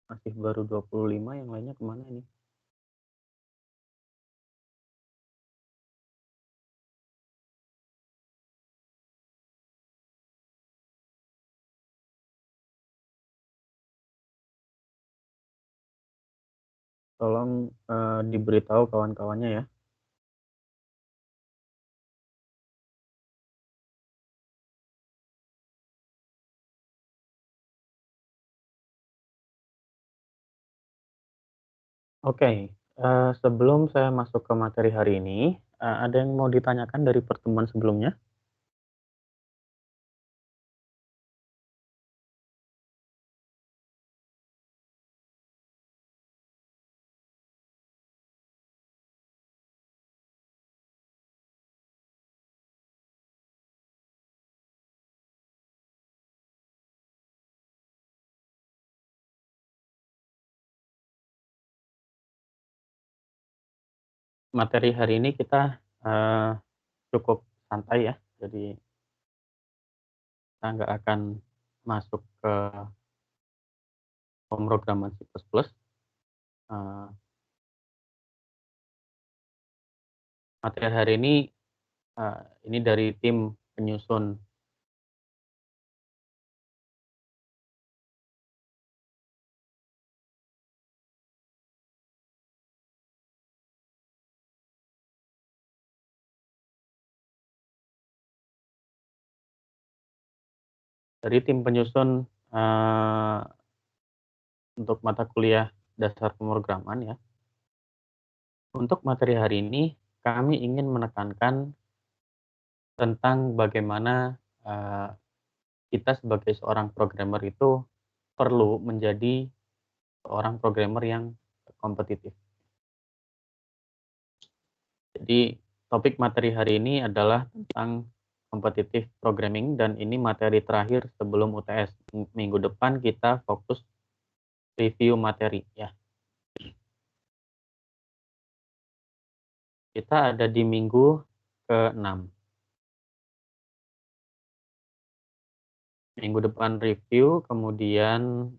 Masih baru 25, yang lainnya kemana ini? Tolong, diberitahu kawan-kawannya ya. Oke, sebelum saya masuk ke materi hari ini, ada yang mau ditanyakan dari pertemuan sebelumnya? Materi hari ini kita, eee, cukup santai ya, jadi kita nggak akan masuk ke pemrograman C++. Eee, Materi hari ini dari tim penyusun eee, untuk mata kuliah dasar pemrograman ya. Untuk materi hari ini, kami ingin menekankan tentang bagaimana, eee, kita sebagai seorang programmer itu perlu menjadi seorang programmer yang kompetitif. Jadi, topik materi hari ini adalah tentang competitive programming dan ini materi terakhir sebelum UTS. Minggu depan kita fokus review materi ya. Kita ada di minggu ke-6. Minggu depan review, kemudian,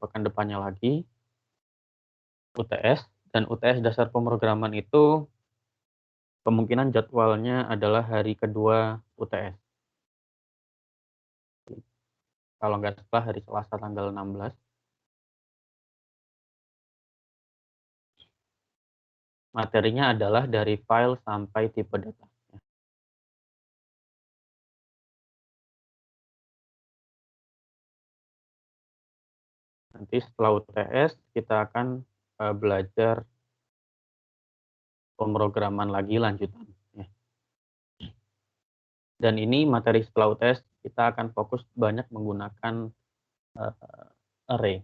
pekan depannya lagi UTS, dan UTS dasar pemrograman itu kemungkinan jadwalnya adalah hari kedua UTS. Kalau nggak salah hari Selasa tanggal 16. Materinya adalah dari file sampai tipe data. Nanti setelah UTS kita akan, belajar pemrograman lagi lanjutan, ya. Dan ini materi setelah UTS kita akan fokus banyak menggunakan, array.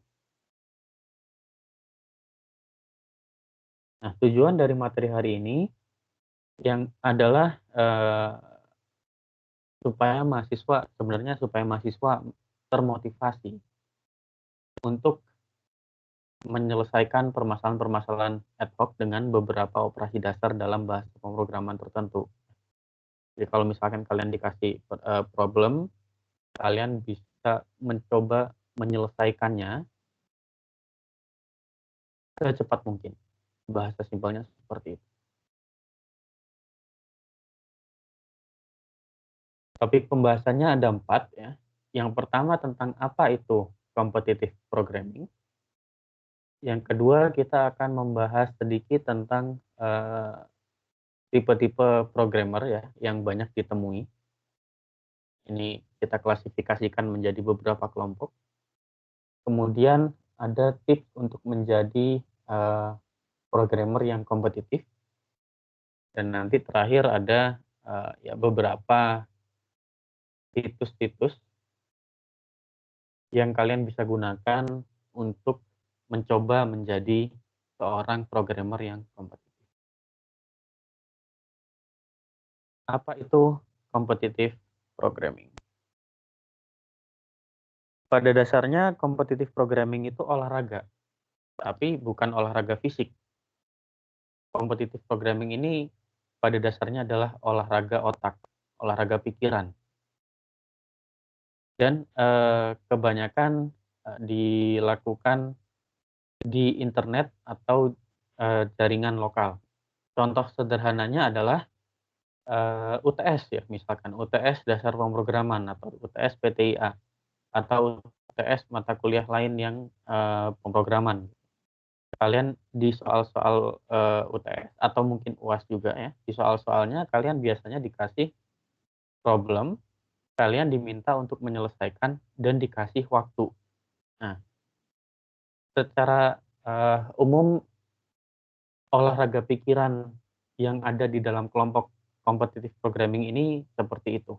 Nah, tujuan dari materi hari ini yang adalah, supaya mahasiswa termotivasi untuk menyelesaikan permasalahan-permasalahan ad hoc dengan beberapa operasi dasar dalam bahasa pemrograman tertentu. Jadi kalau misalkan kalian dikasih, problem, kalian bisa mencoba menyelesaikannya secepat mungkin. Bahasa simpelnya seperti itu. Topik pembahasannya ada 4 ya. Yang pertama tentang apa itu competitive programming. Yang kedua kita akan membahas sedikit tentang, tipe-tipe programmer ya yang banyak ditemui. Ini kita klasifikasikan menjadi beberapa kelompok. Kemudian ada tips untuk menjadi, programmer yang kompetitif, dan nanti terakhir ada, ya beberapa situs-situs yang kalian bisa gunakan untuk mencoba menjadi seorang programmer yang kompetitif. Apa itu competitive programming? Pada dasarnya competitive programming itu olahraga, tapi bukan olahraga fisik. Competitive programming ini pada dasarnya adalah olahraga otak, olahraga pikiran, dan, kebanyakan, dilakukan di internet atau, jaringan lokal. Contoh sederhananya adalah, UTS ya, misalkan UTS dasar pemrograman atau UTS PTIA atau UTS mata kuliah lain yang, pemrograman. Kalian di soal-soal, UTS atau mungkin UAS juga ya, di soal-soalnya kalian biasanya dikasih problem, kalian diminta untuk menyelesaikan dan dikasih waktu. Nah, secara, umum olahraga pikiran yang ada di dalam kelompok competitive programming ini seperti itu.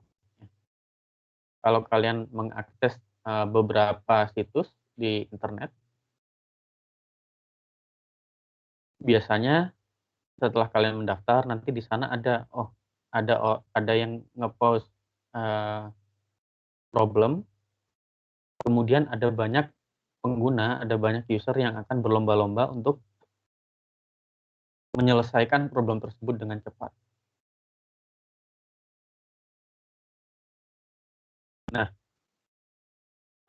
Kalau kalian mengakses, beberapa situs di internet, biasanya setelah kalian mendaftar nanti di sana ada, ada yang nge-post, eee, problem, kemudian ada banyak pengguna, ada banyak user yang akan berlomba-lomba untuk menyelesaikan problem tersebut dengan cepat. Nah,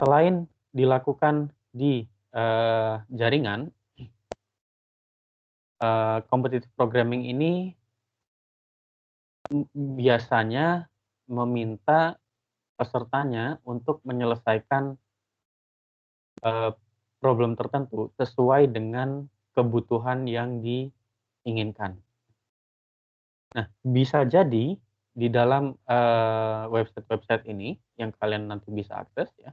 selain dilakukan di, jaringan, competitive programming ini biasanya meminta pesertanya untuk menyelesaikan, eee, problem tertentu sesuai dengan kebutuhan yang diinginkan. Nah, bisa jadi di dalam, website-website ini yang kalian nanti bisa akses ya,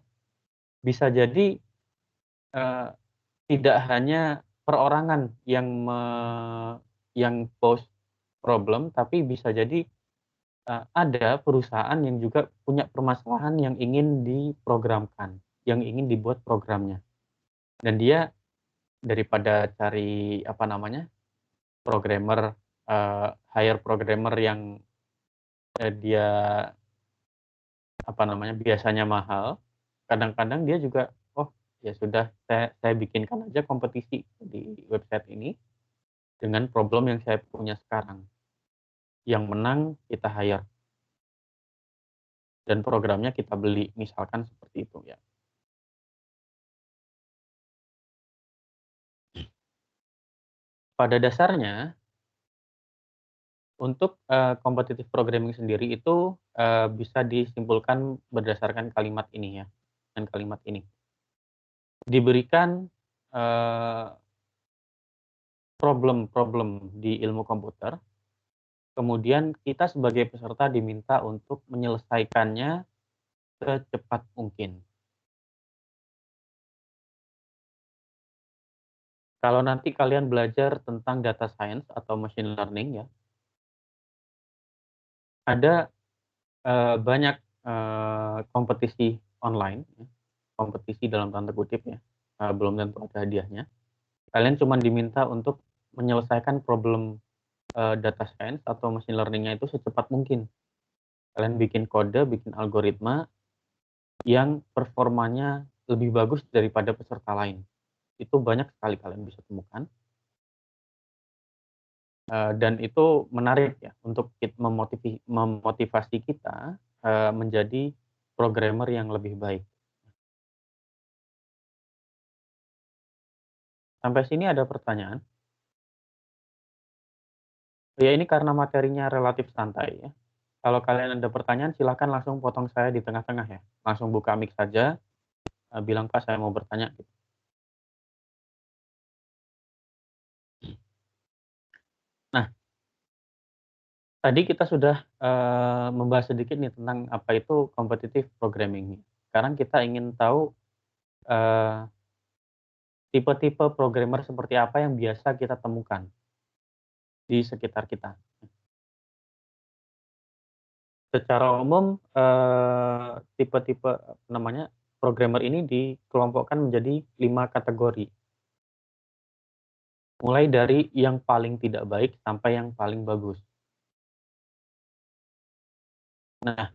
bisa jadi, eee, tidak hanya perorangan yang post problem, tapi bisa jadi, ada perusahaan yang juga punya permasalahan yang ingin diprogramkan, yang ingin dibuat programnya. Dan dia daripada cari, apa namanya, programmer, hire programmer yang, dia, apa namanya, biasanya mahal, kadang-kadang dia juga, "Oh, ya sudah saya bikinkan aja kompetisi di website ini dengan problem yang saya punya sekarang. Yang menang kita hire dan programnya kita beli," misalkan seperti itu ya. Pada dasarnya untuk, competitive programming sendiri itu, bisa disimpulkan berdasarkan kalimat ini ya, dengan kalimat ini. Diberikan, eee, problem-problem di ilmu komputer, kemudian kita sebagai peserta diminta untuk menyelesaikannya secepat mungkin. Kalau nanti kalian belajar tentang data science atau machine learning ya, ada, banyak, kompetisi online ya, kompetisi dalam tanda kutip ya, belum tentu ada hadiahnya. Kalian cuma diminta untuk menyelesaikan problem, data science atau machine learning-nya itu secepat mungkin. Kalian bikin kode, bikin algoritma yang performanya lebih bagus daripada peserta lain. Itu banyak sekali kalian bisa temukan, dan itu menarik ya untuk memotivasi kita, menjadi programmer yang lebih baik. Sampai sini ada pertanyaan? Ya ini karena materinya relatif santai ya. Kalau kalian ada pertanyaan silakan langsung potong saya di tengah-tengah ya. Langsung buka mic saja, bilang, "Pak saya mau bertanya," gitu. Nah, tadi kita sudah, membahas sedikit nih tentang apa itu competitive programming. Sekarang kita ingin tahu, eee, tipe-tipe programmer seperti apa yang biasa kita temukan di sekitar kita. Secara umum, tipe-tipe, namanya, programmer ini dikelompokkan menjadi 5 kategori, mulai dari yang paling tidak baik sampai yang paling bagus. Nah,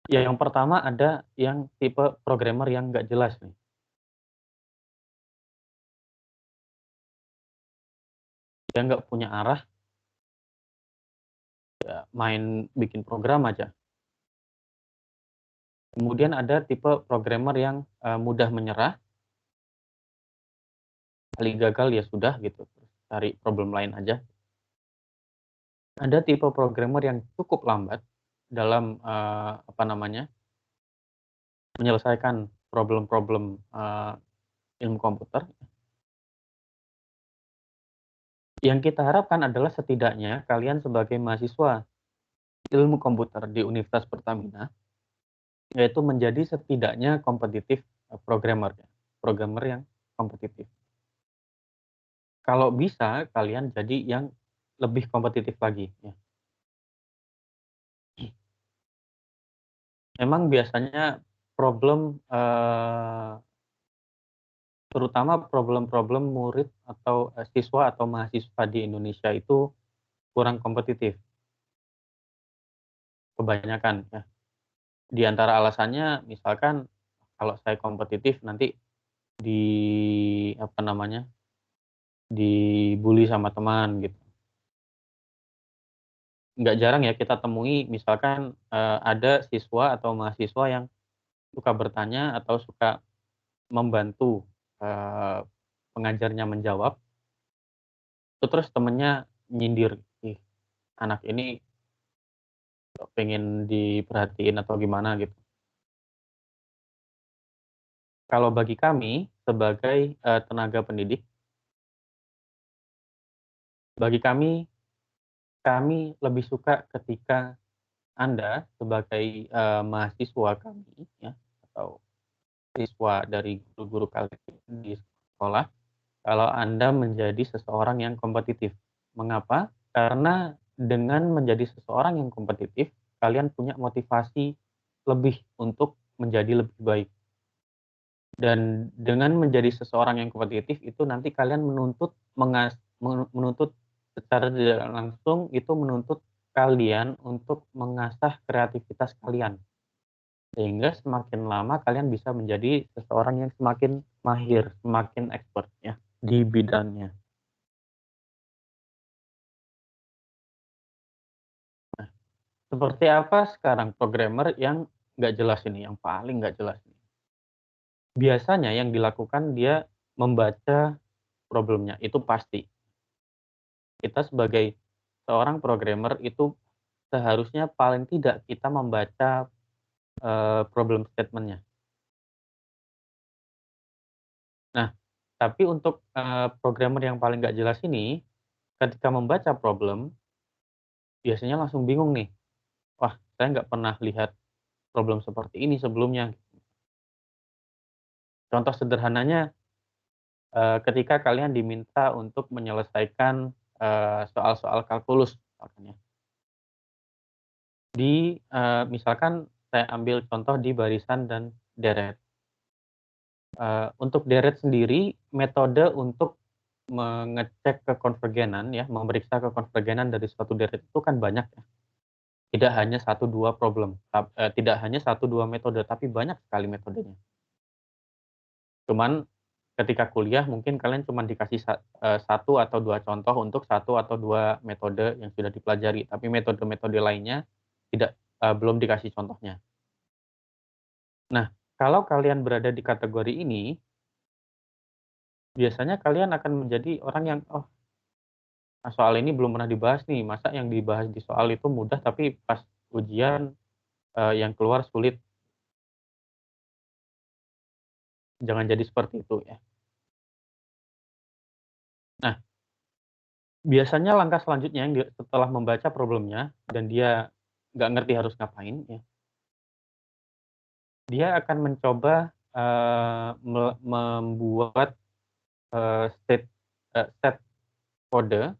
yang pertama ada yang tipe programmer yang nggak jelas nih, dia nggak punya arah, ya main bikin program aja. Kemudian ada tipe programmer yang, mudah menyerah, Kali gagal ya sudah gitu, terus cari problem lain aja. Ada tipe programmer yang cukup lambat dalam, apa namanya, menyelesaikan problem-problem, ilmu komputer. Yang kita harapkan adalah setidaknya kalian sebagai mahasiswa ilmu komputer di Universitas Pertamina, yaitu menjadi setidaknya kompetitif, programmer ya, programmer yang kompetitif. Kalau bisa kalian jadi yang lebih kompetitif lagi ya. Memang biasanya problem, terutama problem-problem murid atau, siswa atau mahasiswa di Indonesia itu kurang kompetitif, kebanyakan ya. Di antara alasannya misalkan kalau saya kompetitif nanti di apa namanya, dibully sama teman gitu. Nggak jarang ya kita temui misalkan, ada siswa atau mahasiswa yang suka bertanya atau suka membantu, pengajarnya menjawab, itu terus temennya nyindir, "Ih, anak ini pengen diperhatiin atau gimana," gitu. Kalau bagi kami sebagai, tenaga pendidik, bagi kami lebih suka ketika Anda sebagai, mahasiswa kami ya, atau siswa dari guru-guru kalian di sekolah, kalau Anda menjadi seseorang yang kompetitif. Mengapa? Karena dengan menjadi seseorang yang kompetitif, kalian punya motivasi lebih untuk menjadi lebih baik. Dan dengan menjadi seseorang yang kompetitif itu nanti kalian menuntut secara tidak langsung itu menuntut kalian untuk mengasah kreativitas kalian. Sehingga semakin lama kalian bisa menjadi seseorang yang semakin mahir, semakin expert ya di bidangnya. Nah, seperti apa sekarang programmer yang nggak jelas ini, yang paling nggak jelas ini? Biasanya yang dilakukan dia membaca problemnya, itu pasti. Kita sebagai seorang programmer itu seharusnya paling tidak kita membaca, problem statement-nya. Nah, tapi untuk, programmer yang paling nggak jelas ini, ketika membaca problem, biasanya langsung bingung nih, "Wah, saya nggak pernah lihat problem seperti ini sebelumnya." Contoh sederhananya, ketika kalian diminta untuk menyelesaikan, soal-soal kalkulus misalkan ya, misalkan saya ambil contoh di barisan dan deret. Untuk deret sendiri, metode untuk mengecek kekonvergenan ya, memeriksa kekonvergenan dari suatu deret itu kan banyak ya. Tidak hanya satu 2 problem, tidak hanya satu 2 metode, tapi banyak sekali metodenya. Cuman ketika kuliah mungkin kalian cuman dikasih 1 atau 2 contoh untuk satu atau 2 metode yang sudah dipelajari, tapi metode-metode lainnya belum dikasih contohnya. Nah, kalau kalian berada di kategori ini, biasanya kalian akan menjadi orang yang, "Oh, soal ini belum pernah dibahas nih, masa yang dibahas di soal itu mudah tapi pas ujian, yang keluar sulit." Jangan jadi seperti itu ya. Nah, biasanya langkah selanjutnya yang setelah membaca problemnya dan dia nggak ngerti harus ngapain ya, dia akan mencoba, membuat, set kode,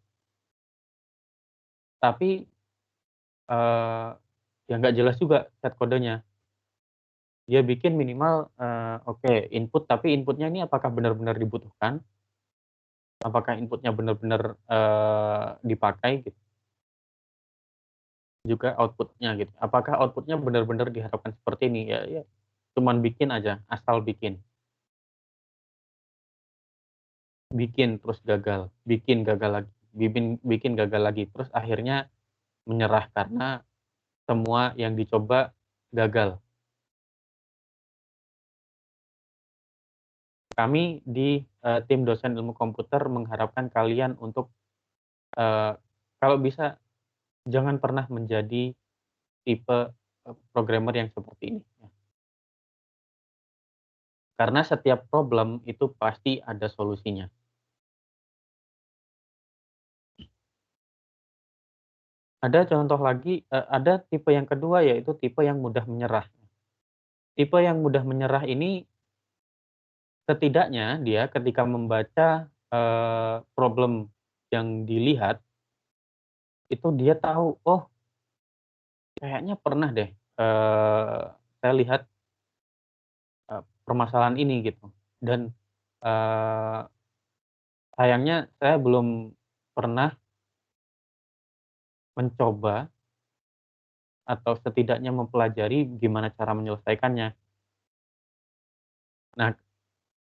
tapi, eee, ya nggak jelas juga set kodenya. Dia bikin minimal, oke input, tapi inputnya ini apakah benar-benar dibutuhkan, apakah inputnya benar-benar, dipakai gitu, juga outputnya gitu. Apakah outputnya benar-benar diharapkan seperti ini, ya ya cuman bikin aja, asal bikin. Bikin terus gagal, bikin gagal lagi, bikin gagal lagi, terus akhirnya menyerah karena semua yang dicoba gagal. Kami di, tim dosen ilmu komputer mengharapkan kalian untuk, eee, kalau bisa jangan pernah menjadi tipe, programmer yang seperti ini, ya. Karena setiap problem itu pasti ada solusinya. Ada contoh lagi, ada tipe yang kedua yaitu tipe yang mudah menyerah. Tipe yang mudah menyerah ini setidaknya dia ketika membaca, problem yang dilihat, itu dia tahu, "Oh, kayaknya pernah deh, saya lihat, permasalahan ini," gitu. Dan, eee, sayangnya saya belum pernah mencoba atau setidaknya mempelajari gimana cara menyelesaikannya. Nah,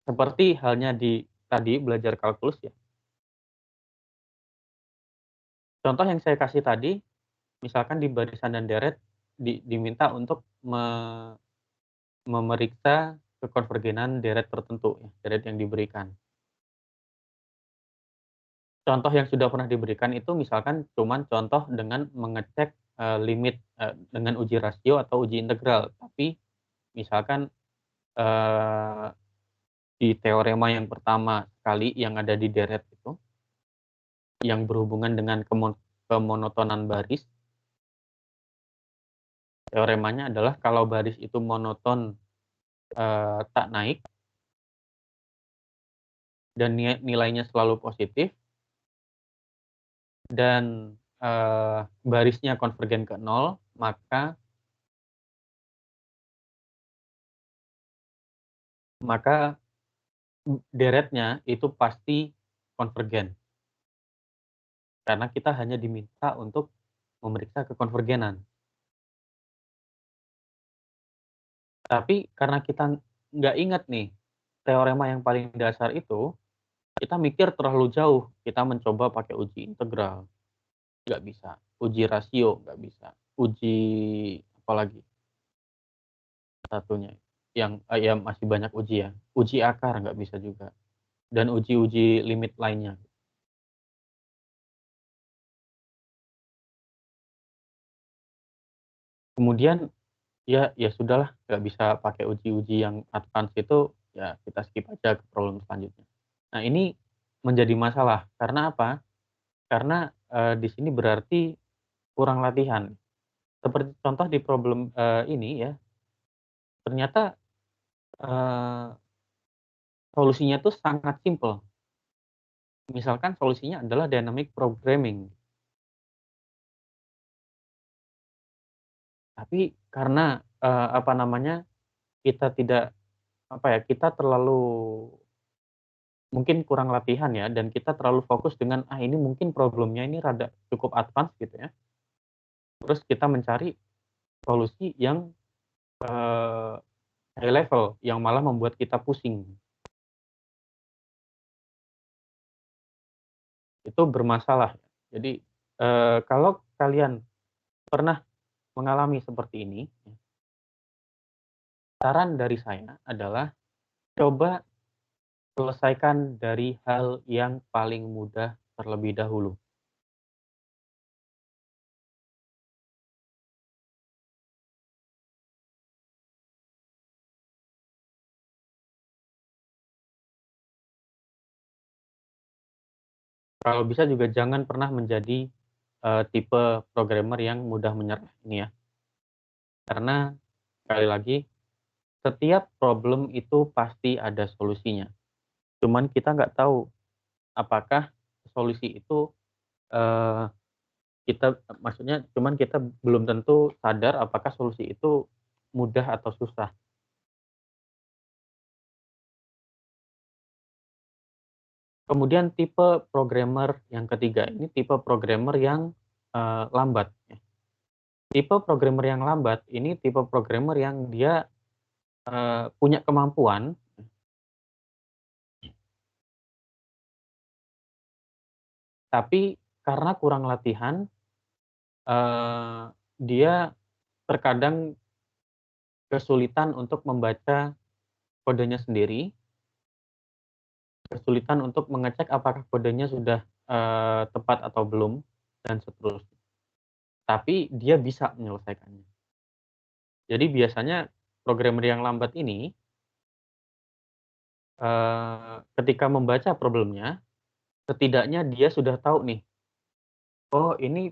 seperti halnya di tadi belajar kalkulus ya, contoh yang saya kasih tadi, misalkan di barisan dan deret diminta untuk memeriksa kekonvergenan deret tertentu ya, deret yang diberikan. Contoh yang sudah pernah diberikan itu misalkan cuman contoh dengan mengecek, limit, dengan uji rasio atau uji integral. Tapi misalkan, eee, di teorema yang pertama sekali yang ada di deret itu, yang berhubungan dengan kemonotonan baris, teoremanya adalah kalau baris itu monoton, tak naik dan nilainya selalu positif dan, barisnya konvergen ke nol, maka deretnya itu pasti konvergen, karena kita hanya diminta untuk memeriksa kekonvergenan. Tapi karena kita nggak ingat nih, teorema yang paling dasar itu, kita mikir terlalu jauh, kita mencoba pakai uji integral, nggak bisa, uji rasio nggak bisa, uji apalagi satunya, yang, ya masih banyak uji ya, uji akar nggak bisa juga, dan uji-uji limit lainnya. Kemudian ya sudahlah, nggak bisa pakai uji-uji yang advance itu, ya kita skip aja ke problem selanjutnya. Nah ini menjadi masalah, karena apa? Karena, di sini berarti kurang latihan. Seperti contoh di problem, ini ya, ternyata, eee, solusinya tuh sangat simpel. Misalkan solusinya adalah dynamic programming, tapi karena, apa namanya, kita tidak, apa ya, kita terlalu mungkin kurang latihan ya, dan kita terlalu fokus dengan, "Ah, ini mungkin problemnya ini rada cukup advance," gitu ya. Terus kita mencari solusi yang, eee, high level, yang malah membuat kita pusing. Itu bermasalah. Jadi, kalau kalian pernah mengalami seperti ini, saran dari saya adalah coba selesaikan dari hal yang paling mudah terlebih dahulu. Kalau bisa juga jangan pernah menjadi, tipe programmer yang mudah menyerah ini ya. Karena sekali lagi, setiap problem itu pasti ada solusinya. Cuman kita nggak tahu apakah solusi itu, eee, maksudnya cuman kita belum tentu sadar apakah solusi itu mudah atau susah. Kemudian tipe programmer yang ketiga ini tipe programmer yang, lambat ya. Tipe programmer yang lambat ini tipe programmer yang dia, punya kemampuan, tapi karena kurang latihan, dia terkadang kesulitan untuk membaca kodenya sendiri, kesulitan untuk mengecek apakah kodenya sudah, tepat atau belum, dan seterusnya. Tapi dia bisa menyelesaikannya. Jadi biasanya programmer yang lambat ini, ketika membaca problemnya, setidaknya dia sudah tahu nih, oh ini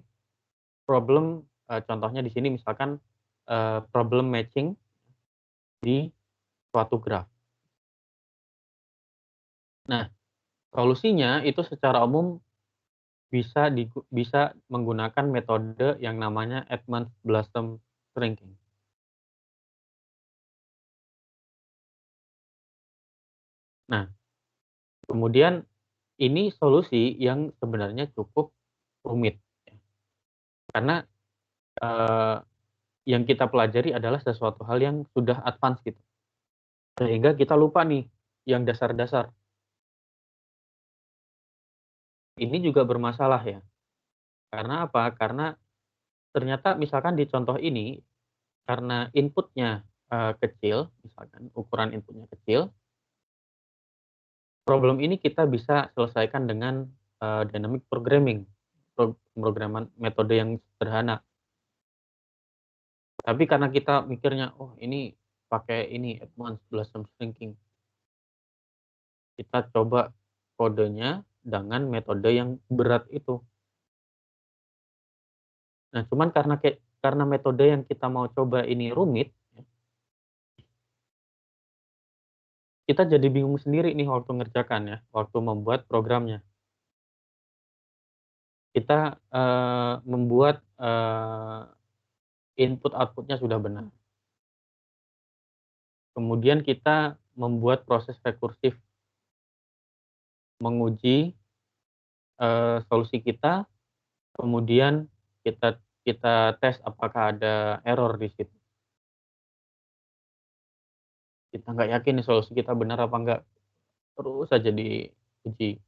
problem, contohnya di sini misalkan, problem matching di suatu graf. Nah, solusinya itu secara umum bisa menggunakan metode yang namanya Edmonds-Blossom shrinking. Nah, kemudian ini solusi yang sebenarnya cukup rumit ya, karena, eee, yang kita pelajari adalah sesuatu hal yang sudah advance gitu, sehingga kita lupa nih yang dasar-dasar. Ini juga bermasalah ya, karena apa? Karena ternyata misalkan di contoh ini, karena inputnya, kecil, misalkan ukuran inputnya kecil, problem ini kita bisa selesaikan dengan, dynamic programming, pemrograman metode yang sederhana. Tapi karena kita mikirnya, "Oh ini pakai ini advanced blossom shrinking," kita coba kodenya dengan metode yang berat itu. Nah cuman karena metode yang kita mau coba ini rumit, ya, kita jadi bingung sendiri nih waktu ngerjakan ya, waktu membuat programnya. Kita, membuat, input output-nya sudah benar. Kemudian kita membuat proses rekursif, menguji, solusi kita, kemudian kita kita tes apakah ada error di situ. Kita nggak yakin nih solusi kita benar apa enggak, terus saja diuji.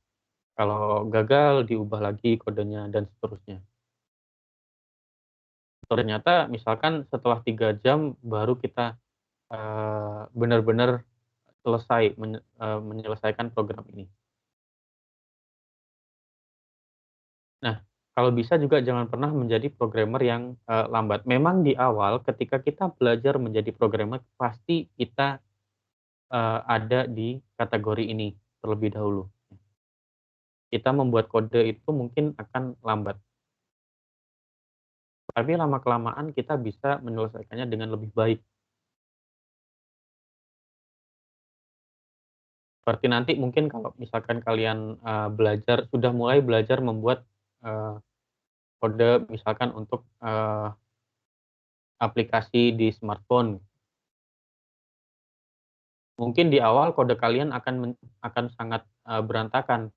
Kalau gagal diubah lagi kodenya dan seterusnya. Ternyata misalkan setelah 3 jam baru kita, benar-benar selesai menyelesaikan program ini. Nah, kalau bisa juga jangan pernah menjadi programmer yang, lambat. Memang di awal ketika kita belajar menjadi programmer pasti kita, ada di kategori ini terlebih dahulu. Kita membuat kode itu mungkin akan lambat, tapi lama-kelamaan kita bisa menyelesaikannya dengan lebih baik. Seperti nanti mungkin kalau misalkan kalian, sudah mulai belajar membuat, eee, kode misalkan untuk, aplikasi di smartphone. Mungkin di awal kode kalian akan sangat, berantakan,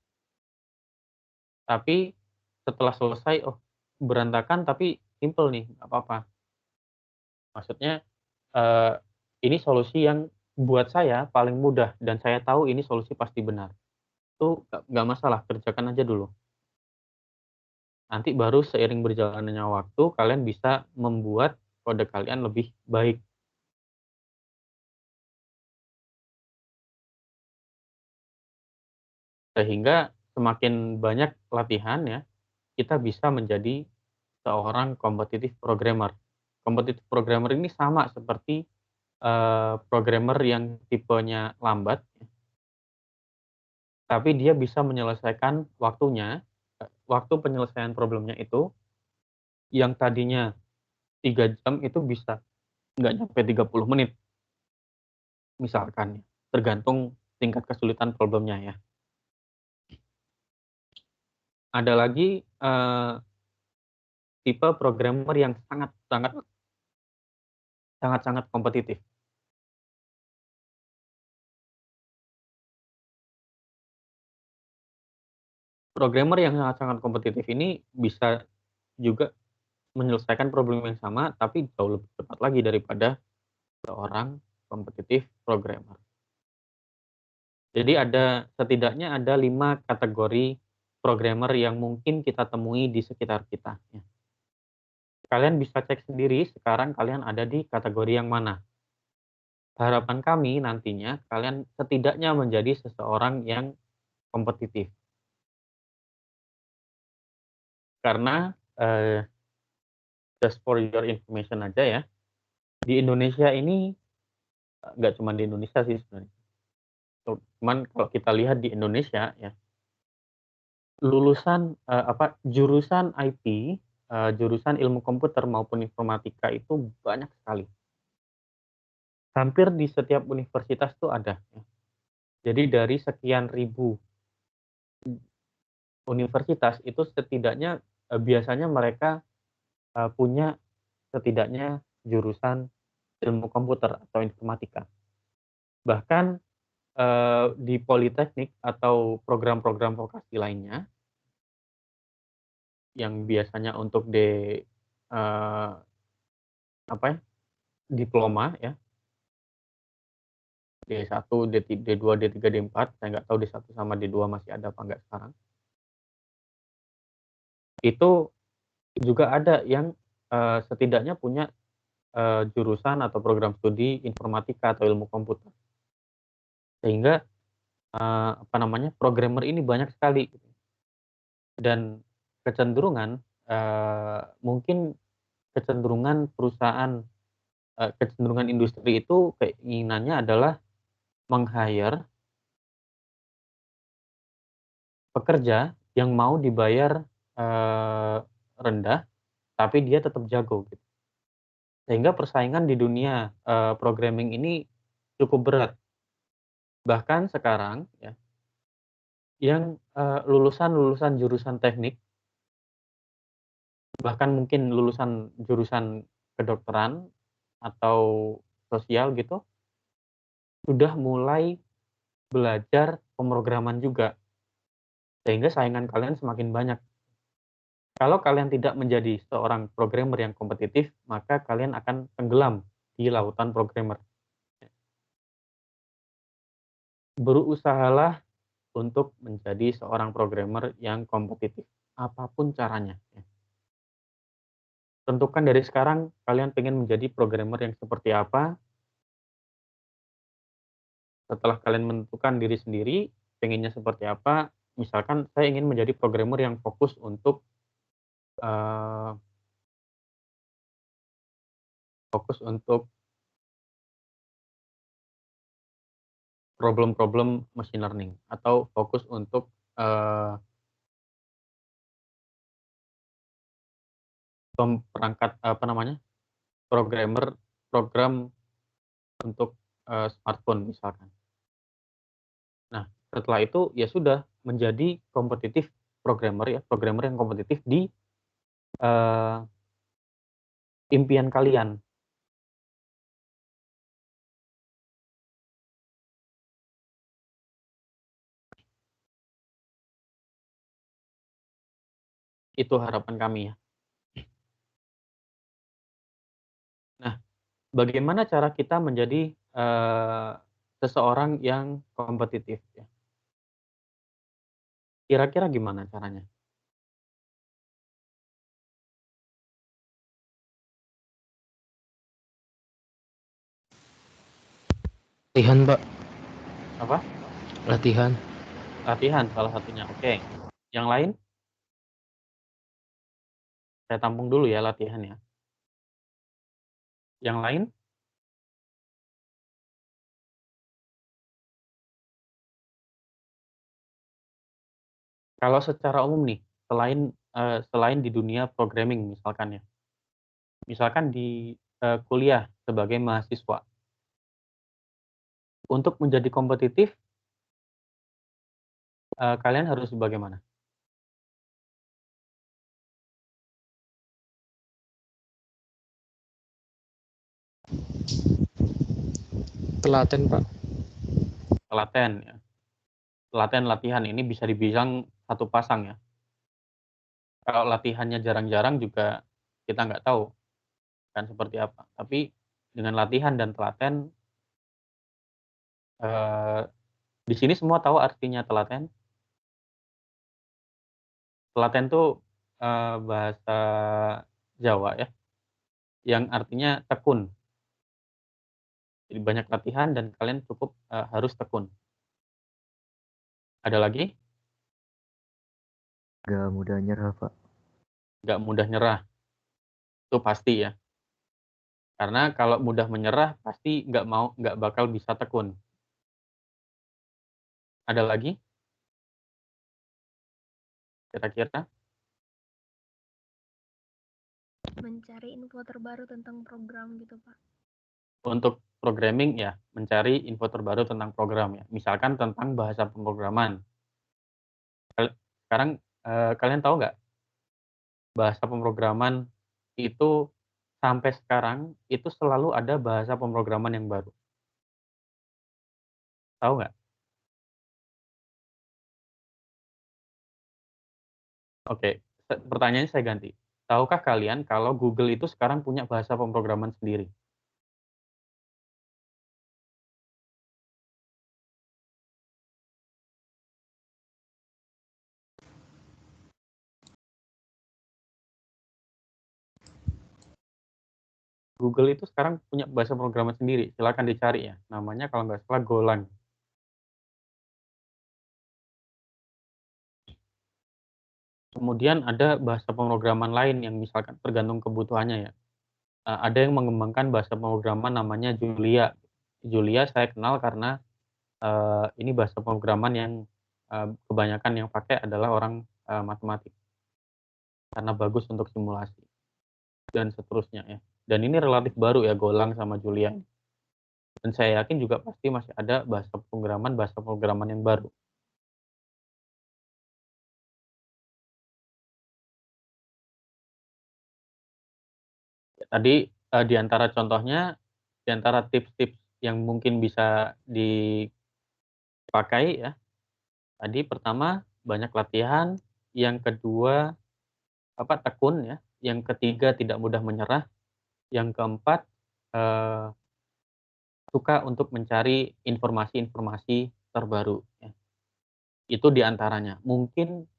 tapi setelah selesai, oh berantakan tapi simple nih, nggak apa-apa. Maksudnya, eee, ini solusi yang buat saya paling mudah dan saya tahu ini solusi pasti benar. Itu nggak masalah, kerjakan aja dulu. Nanti baru seiring berjalannya waktu kalian bisa membuat kode kalian lebih baik. Sehingga semakin banyak latihan ya, kita bisa menjadi seorang kompetitif programmer. Kompetitif programmer ini sama seperti, programmer yang tipenya lambat, tapi dia bisa menyelesaikan waktunya, waktu penyelesaian problemnya itu yang tadinya 3 jam itu bisa nggak nyampe 30 menit misalkan ya, tergantung tingkat kesulitan problemnya ya. Ada lagi, tipe programmer yang sangat-sangat kompetitif. Programmer yang sangat-sangat kompetitif ini bisa juga menyelesaikan problem yang sama, tapi jauh lebih cepat lagi daripada seorang kompetitif programmer. Jadi setidaknya ada 5 kategori programmer yang mungkin kita temui di sekitar kita, ya. Kalian bisa cek sendiri sekarang kalian ada di kategori yang mana. Harapan kami nantinya kalian setidaknya menjadi seseorang yang kompetitif. Karena, just for your information aja ya, di Indonesia ini, nggak cuma di Indonesia sih sebenarnya, cuman kalau kita lihat di Indonesia ya, lulusan, jurusan IT, jurusan ilmu komputer maupun informatika itu banyak sekali. Hampir di setiap universitas tuh ada ya. Jadi dari sekian ribu universitas itu setidaknya, biasanya mereka, punya setidaknya jurusan ilmu komputer atau informatika. Bahkan, di politeknik atau program-program vokasi lainnya, yang biasanya untuk eee, apa ya, diploma ya, D1, D2, D3, D4, saya nggak tahu D1 sama D2 masih ada apa nggak sekarang. Itu juga ada yang, setidaknya punya, jurusan atau program studi informatika atau ilmu komputer. Sehingga, programmer ini banyak sekali gitu. Dan kecenderungan, mungkin kecenderungan perusahaan, kecenderungan industri itu keinginannya adalah meng-hire pekerja yang mau dibayar, rendah, tapi dia tetap jago gitu. Sehingga persaingan di dunia, programming ini cukup berat. Bahkan sekarang ya, yang, lulusan-lulusan jurusan teknik, bahkan mungkin lulusan jurusan kedokteran atau sosial gitu, sudah mulai belajar pemrograman juga, sehingga saingan kalian semakin banyak. Kalau kalian tidak menjadi seorang programmer yang kompetitif, maka kalian akan tenggelam di lautan programmer. Berusahalah untuk menjadi seorang programmer yang kompetitif, apapun caranya ya. Tentukan dari sekarang kalian pengen menjadi programmer yang seperti apa. Setelah kalian menentukan diri sendiri, pengennya seperti apa, misalkan saya ingin menjadi programmer yang fokus untuk, eee, fokus untuk problem-problem machine learning atau fokus untuk, eee, perangkat programmer program untuk, smartphone misalkan. Nah, setelah itu ya sudah menjadi kompetitif programmer ya, programmer yang kompetitif di, eee, impian kalian. Itu harapan kami ya. Nah, bagaimana cara kita menjadi, seseorang yang kompetitif ya? Kira-kira gimana caranya? Latihan, Pak. Apa? Latihan. Latihan salah satunya, oke. Yang lain? Saya tampung dulu ya latihan ya. Yang lain? Kalau secara umum nih, selain di dunia programming misalkan ya, misalkan di, kuliah sebagai mahasiswa, untuk menjadi kompetitif, kalian harus bagaimana? Telaten, Pak. Telaten ya, telaten latihan ini bisa dibilang satu pasang ya. Kalau latihannya jarang-jarang juga kita nggak tahu kan seperti apa. Tapi dengan latihan dan telaten, eee, di sini semua tahu artinya telaten? Telaten tuh, bahasa Jawa ya, yang artinya tekun. Jadi banyak latihan dan kalian cukup, harus tekun. Ada lagi? Gak mudah nyerah, Pak. Nggak mudah nyerah, itu pasti ya. Karena kalau mudah menyerah, pasti nggak bakal bisa tekun. Ada lagi kira-kira? Mencari info terbaru tentang program gitu, Pak. Untuk programming ya, mencari info terbaru tentang program ya. Misalkan tentang bahasa pemrograman. Sekarang kalian tahu nggak bahasa pemrograman itu sampai sekarang itu selalu ada bahasa pemrograman yang baru. Tahu nggak? Oke, pertanyaannya saya ganti. Tahukah kalian kalau Google itu sekarang punya bahasa pemrograman sendiri? Google itu sekarang punya bahasa pemrograman sendiri, silakan dicari ya. Namanya kalau nggak salah Golang. Kemudian ada bahasa pemrograman lain yang misalkan tergantung kebutuhannya ya. Ada yang mengembangkan bahasa pemrograman namanya Julia. Julia saya kenal karena ini bahasa pemrograman yang kebanyakan yang pakai adalah orang matematik. Karena bagus untuk simulasi dan seterusnya ya. Dan ini relatif baru ya Golang sama Julia. Dan saya yakin juga pasti masih ada bahasa pemrograman yang baru. Tadi di antara contohnya, di antara tips-tips yang mungkin bisa dipakai ya. Tadi pertama banyak latihan, yang kedua tekun ya, yang ketiga tidak mudah menyerah, yang keempat suka untuk mencari informasi-informasi terbaru ya. Itu di antaranya. Mungkin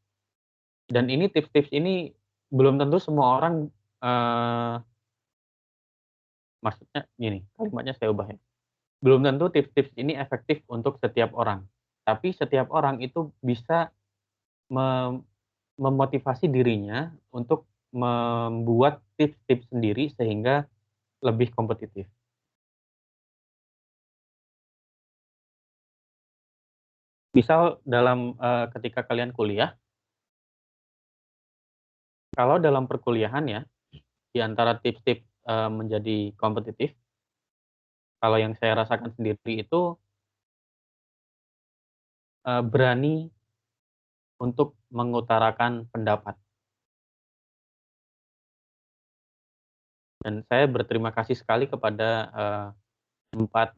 dan ini tips-tips ini belum tentu semua orang maksudnya gini, kalimatnya saya ubah ya. Belum tentu tips-tips ini efektif untuk setiap orang. Tapi setiap orang itu bisa memotivasi dirinya untuk membuat tips-tips sendiri sehingga lebih kompetitif. Misal dalam ketika kalian kuliah, kalau dalam perkuliahan ya, di antara tips-tips menjadi kompetitif, kalau yang saya rasakan sendiri itu berani untuk mengutarakan pendapat. Dan saya berterima kasih sekali kepada 4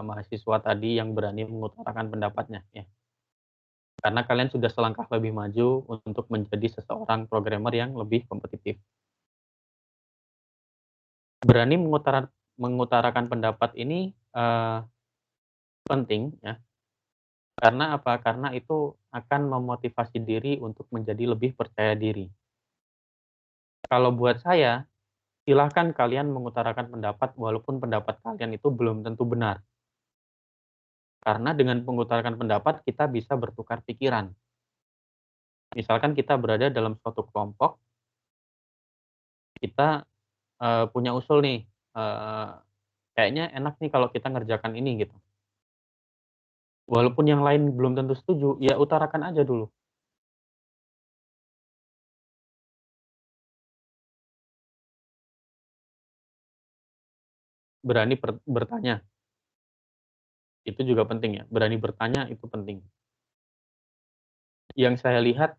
mahasiswa tadi yang berani mengutarakan pendapatnya ya. Karena kalian sudah selangkah lebih maju untuk menjadi seseorang programmer yang lebih kompetitif. Berani mengutarakan pendapat ini penting ya. Karena apa? Karena itu akan memotivasi diri untuk menjadi lebih percaya diri. Kalau buat saya, silahkan kalian mengutarakan pendapat walaupun pendapat kalian itu belum tentu benar. Karena dengan mengutarakan pendapat kita bisa bertukar pikiran. Misalkan kita berada dalam suatu kelompok, kita punya usul nih, kayaknya enak nih kalau kita ngerjakan ini gitu. Walaupun yang lain belum tentu setuju, ya utarakan aja dulu. Berani bertanya. Itu juga penting ya, berani bertanya itu penting. Yang saya lihat,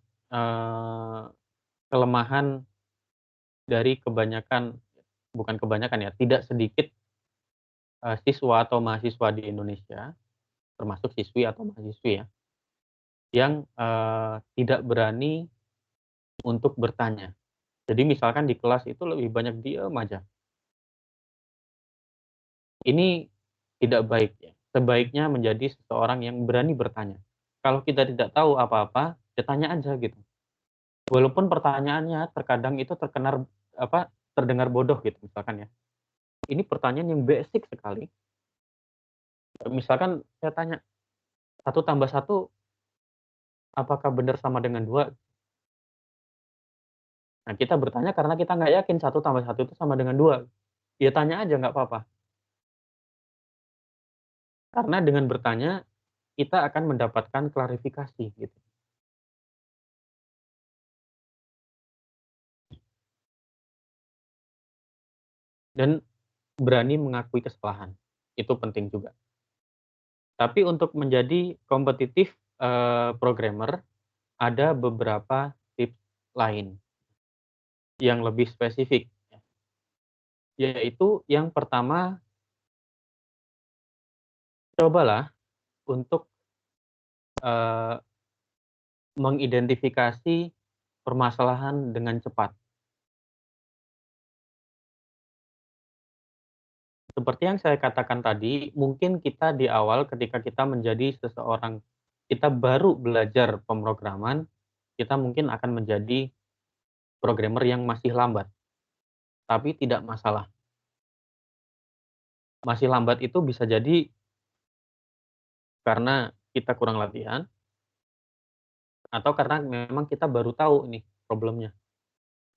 kelemahan dari bukan kebanyakan ya, tidak sedikit, siswa atau mahasiswa di Indonesia, termasuk siswi atau mahasiswi ya, yang, tidak berani untuk bertanya. Jadi misalkan di kelas itu lebih banyak diem aja. Ini tidak baik ya, sebaiknya menjadi seseorang yang berani bertanya. Kalau kita tidak tahu apa-apa, ya tanya aja gitu. Walaupun pertanyaannya terkadang itu terdengar bodoh gitu misalkan ya. Ini pertanyaan yang basic sekali. Misalkan saya tanya, 1 tambah 1 apakah benar sama dengan 2? Nah, kita bertanya karena kita nggak yakin 1 tambah 1 itu sama dengan 2. Ya tanya aja nggak apa-apa. Karena dengan bertanya, kita akan mendapatkan klarifikasi gitu. Dan berani mengakui kesalahan, itu penting juga. Tapi untuk menjadi kompetitif, programmer, ada beberapa tips lain yang lebih spesifik, yaitu yang pertama, cobalah untuk, eee, mengidentifikasi permasalahan dengan cepat. Seperti yang saya katakan tadi, mungkin kita di awal ketika kita menjadi seseorang, kita baru belajar pemrograman, kita mungkin akan menjadi programmer yang masih lambat, tapi tidak masalah. Masih lambat itu bisa jadi karena kita kurang latihan, atau karena memang kita baru tahu nih problemnya.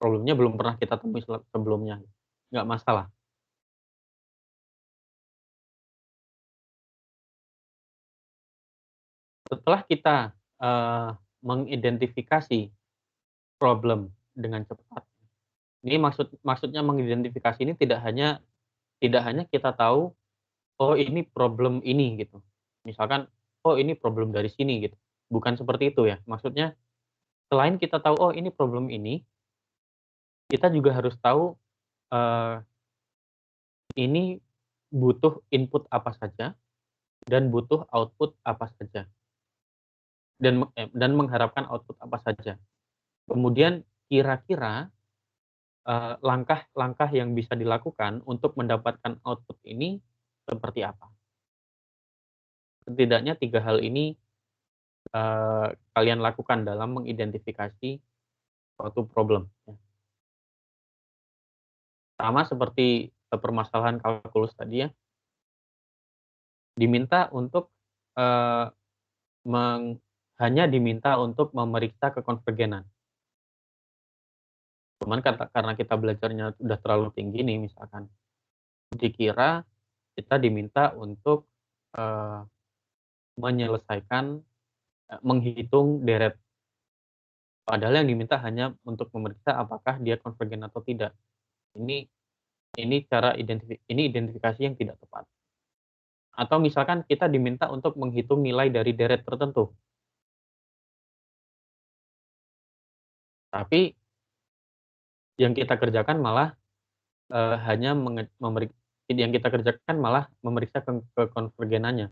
Problemnya belum pernah kita temui sebelumnya, nggak masalah. Setelah kita, mengidentifikasi problem dengan cepat, ini maksudnya mengidentifikasi ini tidak hanya kita tahu, oh ini problem ini gitu. Misalkan, oh ini problem dari sini gitu. Bukan seperti itu ya. Maksudnya selain kita tahu, oh ini problem ini, kita juga harus tahu, eee, ini butuh input apa saja dan butuh output apa saja, dan mengharapkan output apa saja. Kemudian kira-kira, langkah-langkah yang bisa dilakukan untuk mendapatkan output ini seperti apa. Setidaknya 3 hal ini, kalian lakukan dalam mengidentifikasi suatu problem, ya. Sama seperti, permasalahan kalkulus tadi ya, diminta untuk, eee, hanya diminta untuk memeriksa kekonvergenan. Cuman karena kita belajarnya udah terlalu tinggi nih misalkan, dikira kita diminta untuk, eee, menyelesaikan, menghitung deret, padahal yang diminta hanya untuk memeriksa apakah dia konvergen atau tidak. Ini ini identifikasi yang tidak tepat. Atau misalkan kita diminta untuk menghitung nilai dari deret tertentu, tapi yang kita kerjakan malah, hanya yang kita kerjakan malah memeriksa kekonvergenannya.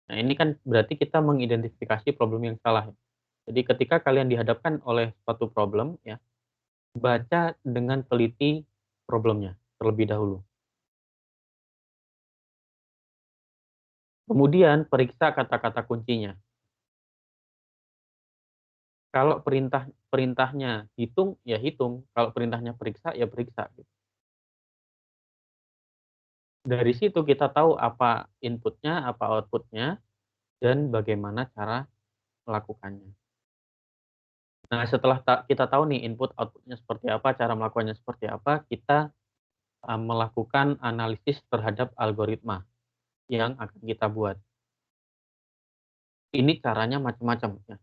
Nah, ini kan berarti kita mengidentifikasi problem yang salah ya. Jadi ketika kalian dihadapkan oleh suatu problem ya, baca dengan teliti problemnya terlebih dahulu. Kemudian periksa kata-kata kuncinya. Kalau perintahnya hitung, ya hitung, kalau perintahnya periksa, ya periksa gitu. Dari situ kita tahu apa inputnya, apa outputnya, dan bagaimana cara melakukannya. Nah, setelah kita tahu nih input outputnya seperti apa, cara melakukannya seperti apa, kita, melakukan analisis terhadap algoritma yang akan kita buat. Ini caranya macam-macam ya.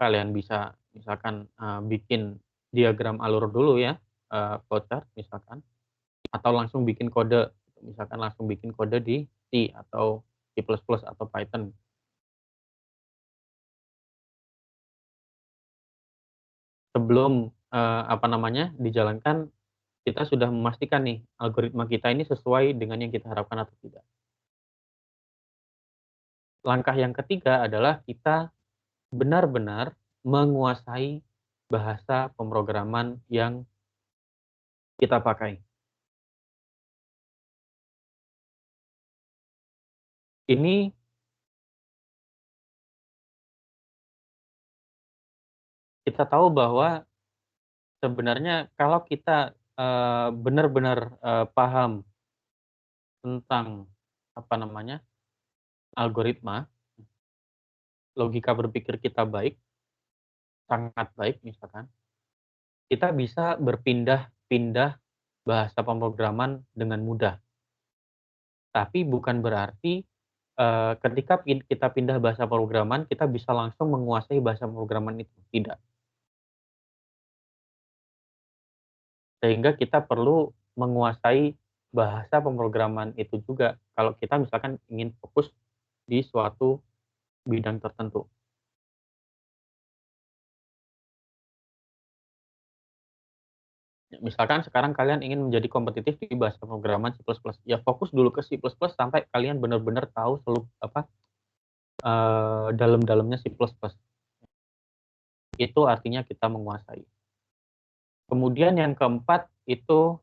Kalian bisa misalkan, bikin diagram alur dulu ya, flowchart misalkan, atau langsung bikin kode, misalkan langsung bikin kode di C atau C++ atau Python. Sebelum, dijalankan, kita sudah memastikan nih algoritma kita ini sesuai dengan yang kita harapkan atau tidak. Langkah yang ketiga adalah kita benar-benar menguasai bahasa pemrograman yang kita pakai. Ini kita tahu bahwa sebenarnya kalau kita, benar-benar, paham tentang, algoritma, logika berpikir kita baik, sangat baik misalkan, kita bisa berpindah-pindah bahasa pemrograman dengan mudah. Tapi bukan berarti, ketika kita pindah bahasa pemrograman, kita bisa langsung menguasai bahasa pemrograman itu, tidak. Sehingga kita perlu menguasai bahasa pemrograman itu juga, kalau kita misalkan ingin fokus di suatu bidang tertentu. Misalkan sekarang kalian ingin menjadi kompetitif di bahasa pemrograman C++, ya fokus dulu ke C++ sampai kalian benar-benar tahu dalam-dalamnya C++. Itu artinya kita menguasai. Kemudian yang keempat itu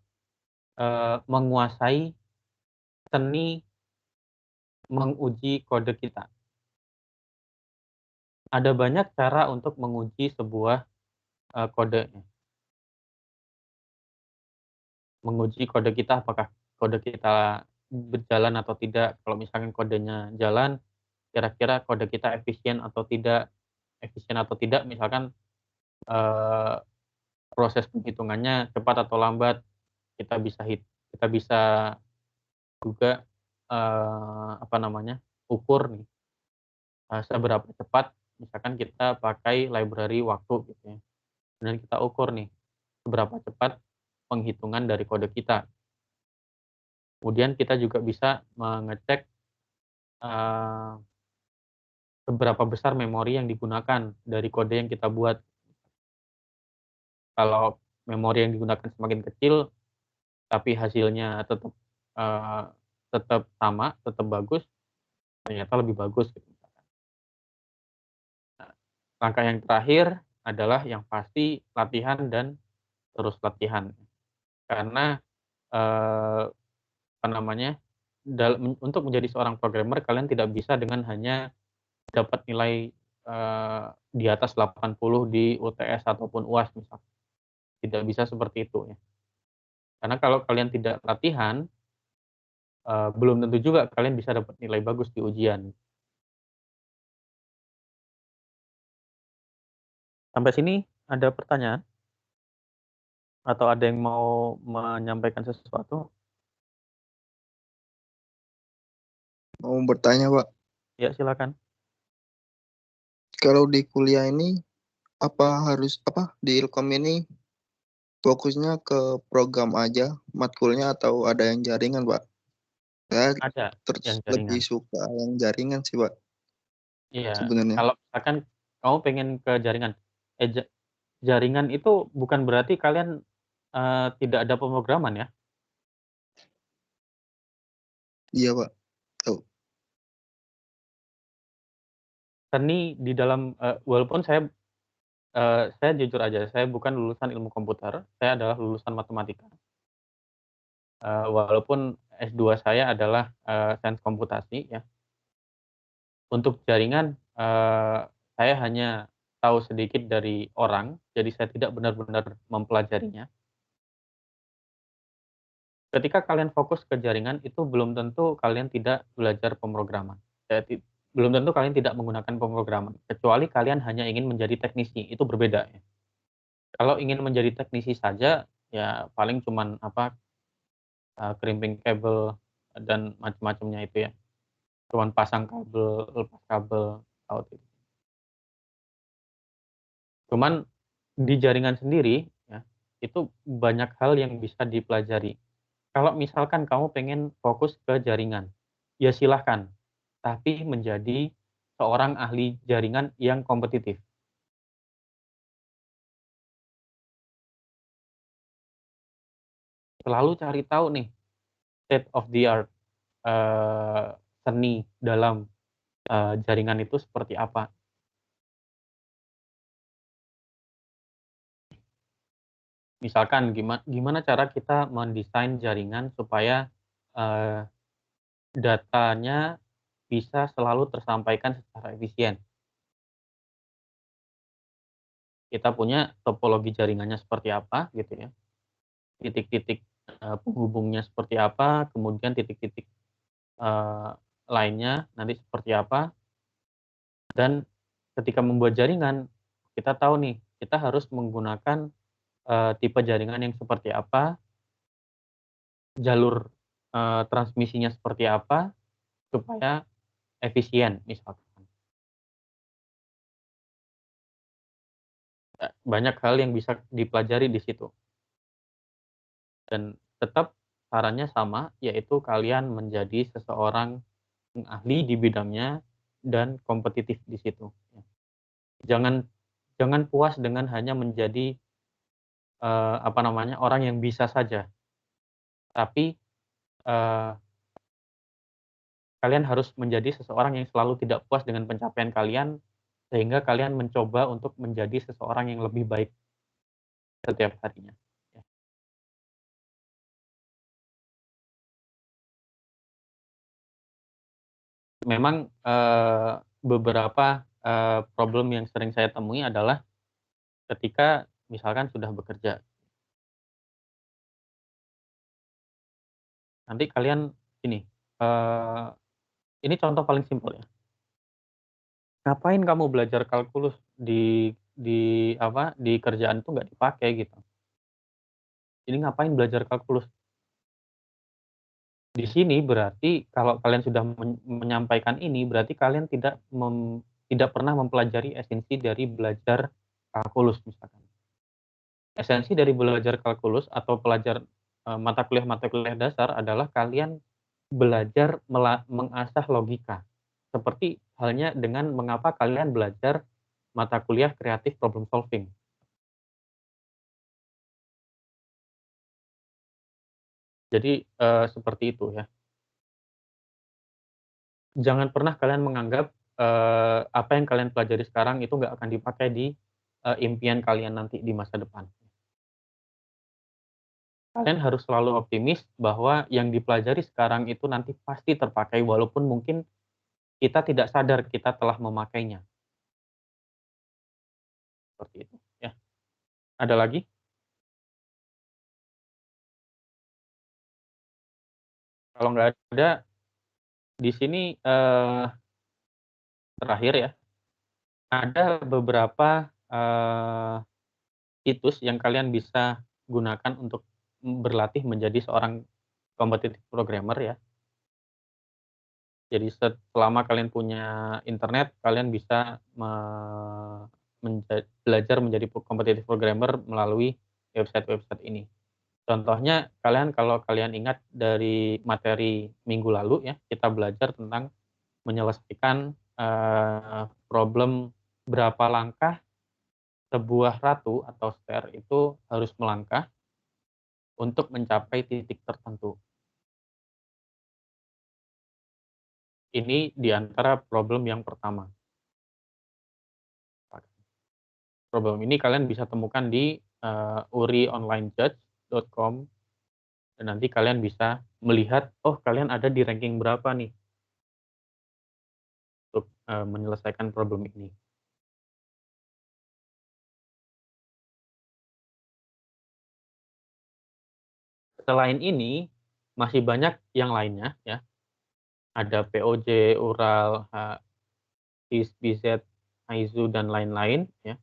menguasai seni menguji kode kita. Ada banyak cara untuk menguji sebuah kode. Menguji kode kita, apakah kode kita berjalan atau tidak. Kalau misalkan kodenya jalan, kira-kira kode kita efisien atau tidak. Efisien atau tidak, misalkan proses penghitungannya cepat atau lambat. Kita bisa juga ukur nih seberapa cepat misalkan kita pakai library waktu gitu ya. Kemudian kita ukur nih seberapa cepat penghitungan dari kode kita. Kemudian kita juga bisa mengecek seberapa besar memori yang digunakan dari kode yang kita buat. Kalau memori yang digunakan semakin kecil, tapi hasilnya tetap sama, tetap bagus, ternyata lebih bagus gitu. Nah, langkah yang terakhir adalah yang pasti latihan dan terus latihan. Karena eh, untuk menjadi seorang programmer kalian tidak bisa dengan hanya dapat nilai di atas 80 di UTS ataupun UAS misalnya. Tidak bisa seperti itu ya. Karena kalau kalian tidak latihan, belum tentu juga kalian bisa dapat nilai bagus di ujian. Sampai sini ada pertanyaan? Atau ada yang mau menyampaikan sesuatu? Mau bertanya, Pak. Ya, silakan. Kalau di kuliah ini di Ilkom ini fokusnya ke program aja matkulnya atau ada yang jaringan, Pak? Saya Ada yang lebih jaringan. suka yang jaringan sih, Pak, Iya, sebenarnya. kalau misalkan kamu pengen ke jaringan, jaringan itu bukan berarti kalian tidak ada pemrograman ya. Iya, Pak. Tahu. Seni di dalam walaupun saya jujur aja, saya bukan lulusan ilmu komputer, saya adalah lulusan matematika. Walaupun S2 saya adalah sains komputasi ya. Untuk jaringan, saya hanya tahu sedikit dari orang, jadi saya tidak benar-benar mempelajarinya. Ketika kalian fokus ke jaringan, itu belum tentu kalian tidak belajar pemrograman. Belum tentu kalian tidak menggunakan pemrograman, kecuali kalian hanya ingin menjadi teknisi, itu berbeda ya. Kalau ingin menjadi teknisi saja, ya paling cuman crimping kabel dan macam-macamnya itu ya. Cuman pasang kabel, lepas kabel, out itu. Cuman di jaringan sendiri ya, itu banyak hal yang bisa dipelajari. Kalau misalkan kamu pengen fokus ke jaringan, ya silahkan. Tapi menjadi seorang ahli jaringan yang kompetitif. Selalu cari tahu nih, state of the art seni dalam jaringan itu seperti apa. Misalkan gimana cara kita mendesain jaringan supaya datanya bisa selalu tersampaikan secara efisien. Kita punya topologi jaringannya seperti apa gitu ya. Titik-titik penghubungnya seperti apa, kemudian titik-titik lainnya nanti seperti apa. Dan ketika membuat jaringan, kita tahu nih, kita harus menggunakan tipe jaringan yang seperti apa, jalur transmisinya seperti apa, supaya efisien misalkan. Banyak hal yang bisa dipelajari di situ. Dan tetap sarannya sama, yaitu kalian menjadi seseorang yang ahli di bidangnya dan kompetitif di situ. Jangan jangan puas dengan hanya menjadi orang yang bisa saja, tapi kalian harus menjadi seseorang yang selalu tidak puas dengan pencapaian kalian, sehingga kalian mencoba untuk menjadi seseorang yang lebih baik setiap harinya. Memang beberapa problem yang sering saya temui adalah ketika misalkan sudah bekerja. Nanti kalian ini contoh paling simpel ya. Ngapain kamu belajar kalkulus di kerjaan itu nggak dipakai gitu. Ini ngapain belajar kalkulus? Di sini berarti kalau kalian sudah menyampaikan ini, berarti kalian tidak pernah mempelajari esensi dari belajar kalkulus misalkan. Esensi dari belajar kalkulus atau mata kuliah dasar adalah kalian belajar mengasah logika. Seperti halnya dengan mengapa kalian belajar mata kuliah kreatif problem solving. Jadi seperti itu ya. Jangan pernah kalian menganggap apa yang kalian pelajari sekarang itu nggak akan dipakai di impian kalian nanti di masa depan. Kalian harus selalu optimis bahwa yang dipelajari sekarang itu nanti pasti terpakai walaupun mungkin kita tidak sadar kita telah memakainya. Seperti itu ya. Ada lagi? Kalau nggak ada, di sini terakhir ya, ada beberapa tips yang kalian bisa gunakan untuk berlatih menjadi seorang competitive programmer ya. Jadi selama kalian punya internet, kalian bisa belajar menjadi competitive programmer melalui website-website ini. Contohnya kalau kalian ingat dari materi minggu lalu ya, kita belajar tentang menyelesaikan problem berapa langkah sebuah ratu atau stair itu harus melangkah untuk mencapai titik tertentu. Ini di antara problem yang pertama. Problem ini kalian bisa temukan di urionlinejudge.com dan nanti kalian bisa melihat, oh kalian ada di ranking berapa nih untuk menyelesaikan problem ini. Selain ini, masih banyak yang lainnya ya. Ada POJ, Ural, HIS, BZ, Aizu, dan lain-lain ya.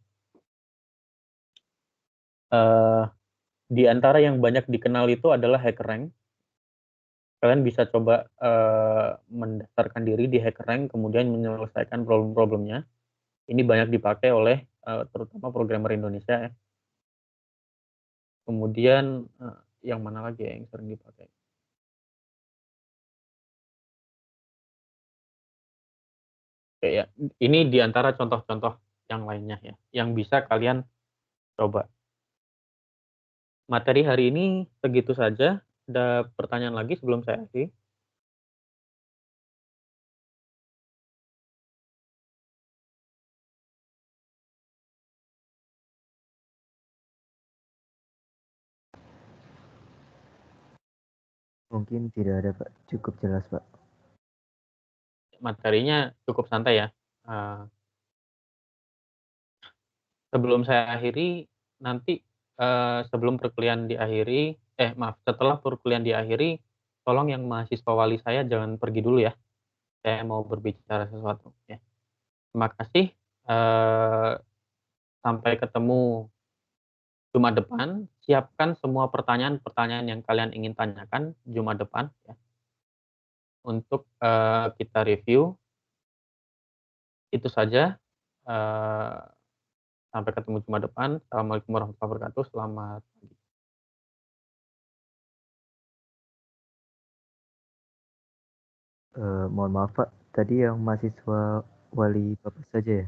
Di antara yang banyak dikenal itu adalah HackerRank. Kalian bisa coba mendaftarkan diri di HackerRank, kemudian menyelesaikan problem-problemnya. Ini banyak dipakai oleh terutama programmer Indonesia ya. Kemudian yang mana lagi ya yang sering dipakai? Oke ya, ini di antara contoh-contoh yang lainnya ya, yang bisa kalian coba. Materi hari ini segitu saja. Ada pertanyaan lagi sebelum saya akhiri? Mungkin tidak ada Pak, cukup jelas Pak. Materinya cukup santai ya. Sebelum saya akhiri, nanti sebelum perkuliahan diakhiri, setelah perkuliahan diakhiri, tolong yang mahasiswa wali saya jangan pergi dulu ya. Saya mau berbicara sesuatu ya. Terima kasih. Sampai ketemu Jumat depan, siapkan semua pertanyaan-pertanyaan yang kalian ingin tanyakan Jumat depan ya. Untuk kita review. Itu saja. Sampai ketemu Jumat depan. Assalamualaikum warahmatullahi wabarakatuh. Selamat pagi. Mohon maaf Pak, tadi yang mahasiswa wali Bapak saja ya?